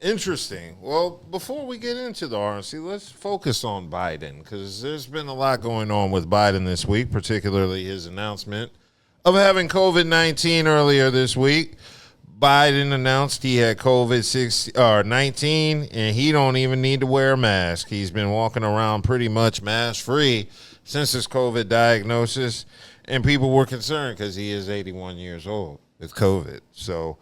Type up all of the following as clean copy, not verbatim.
Interesting. Well, before we get into the RNC, let's focus on Biden because there's been a lot going on with Biden this week, particularly his announcement of having COVID-19 earlier this week. Biden announced he had COVID-19 and he don't even need to wear a mask. He's been walking around pretty much mask-free since his COVID diagnosis, and people were concerned because he is 81 years old with COVID. So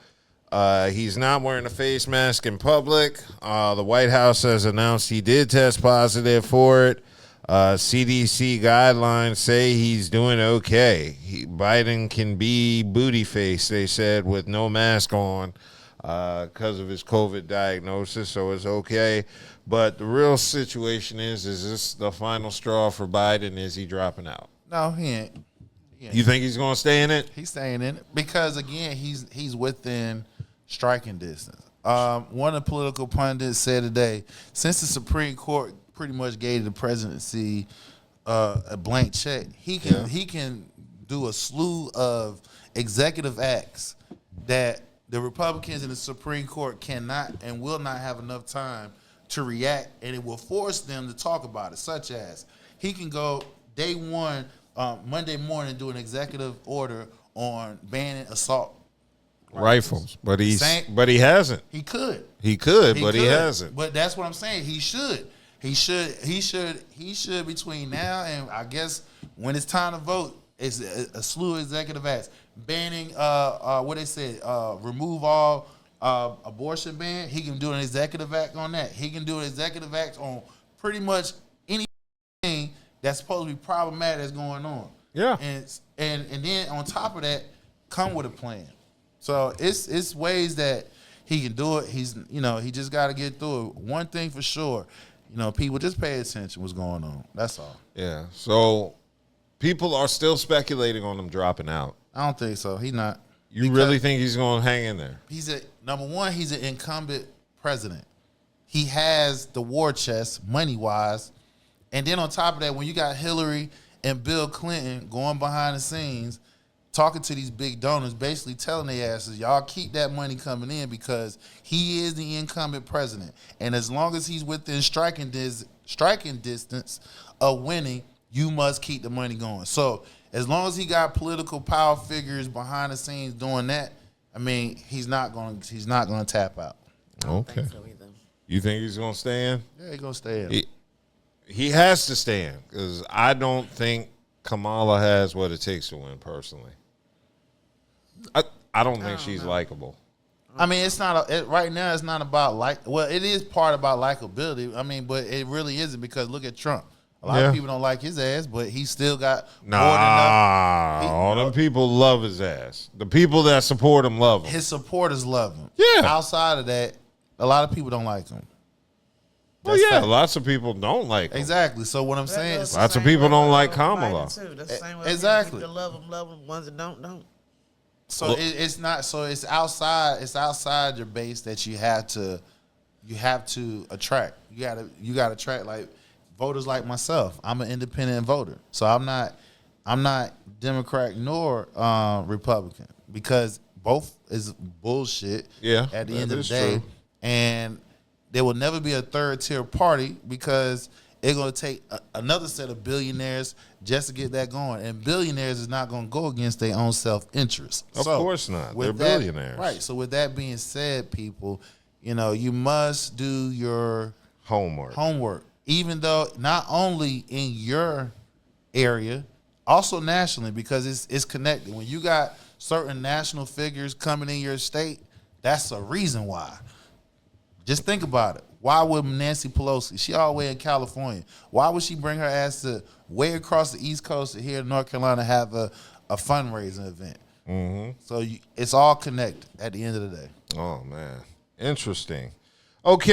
he's not wearing a face mask in public. The White House has announced he did test positive for it. CDC guidelines say he's doing okay. Biden can be booty face, they said, with no mask on because of his COVID diagnosis, so it's okay. But the real situation is this the final straw for Biden? Is he dropping out? No, he ain't. You think he's going to stay in it? He's staying in it because, again, he's within striking distance. One of the political pundits said today, since the Supreme Court pretty much gave the presidency a blank check, he can do a slew of executive acts that the Republicans in the Supreme Court cannot and will not have enough time to react, and it will force them to talk about it, such as he can go day one, Monday morning, do an executive order on banning assault rifles, but he hasn't. He could, but he hasn't. But that's what I'm saying. He should between now and I guess when it's time to vote, it's a slew of executive acts banning what they said, remove all abortion ban. He can do an executive act on that. He can do an executive act on pretty much anything that's supposed to be problematic that's going on. Yeah. And then on top of that, come with a plan. So it's ways that he can do it. He just got to get through it. One thing for sure, people just pay attention what's going on. That's all. Yeah. So people are still speculating on him dropping out. I don't think so. He's not. You really think he's going to hang in there? Number one, he's an incumbent president. He has the war chest, money-wise. And then on top of that, when you got Hillary and Bill Clinton going behind the scenes, talking to these big donors, basically telling their asses, y'all keep that money coming in because he is the incumbent president. And as long as he's within striking distance of winning, you must keep the money going. So as long as he got political power figures behind the scenes doing that, I mean, he's not going to tap out. Okay. You think he's going to stay in? Yeah, he's going to stay in. He has to stay in because I don't think Kamala has what it takes to win personally. I don't think she's likable. I mean, it's not right now. It's not about it is part about likability. I mean, but it really isn't because look at Trump. A lot of people don't like his ass, but he still got more than enough. All them people love his ass. The people that support him love him. His supporters love him. Yeah. Outside of that, a lot of people don't like him. Well, yeah, lots of people don't like him. Exactly. So what I'm saying is, lots of people don't like Kamala. That's the same way exactly. People love them. Ones that don't. So it's not. So it's outside. It's outside your base that you have to attract. You got to attract like voters like myself. I'm an independent voter, so I'm not Democrat nor Republican because both is bullshit. Yeah, at the end of the day, true. And there will never be a third tier party because it's going to take another set of billionaires just to get that going. And billionaires is not going to go against their own self-interest. Of course not. They're billionaires. Right. So with that being said, people, you must do your homework. Even though not only in your area, also nationally, because it's connected. When you got certain national figures coming in your state, that's a reason why. Just think about it. Why would Nancy Pelosi, she all the way in California, why would she bring her ass to way across the East Coast to here in North Carolina have a fundraising event? Mm-hmm. So it's all connected at the end of the day. Oh, man. Interesting. Okay.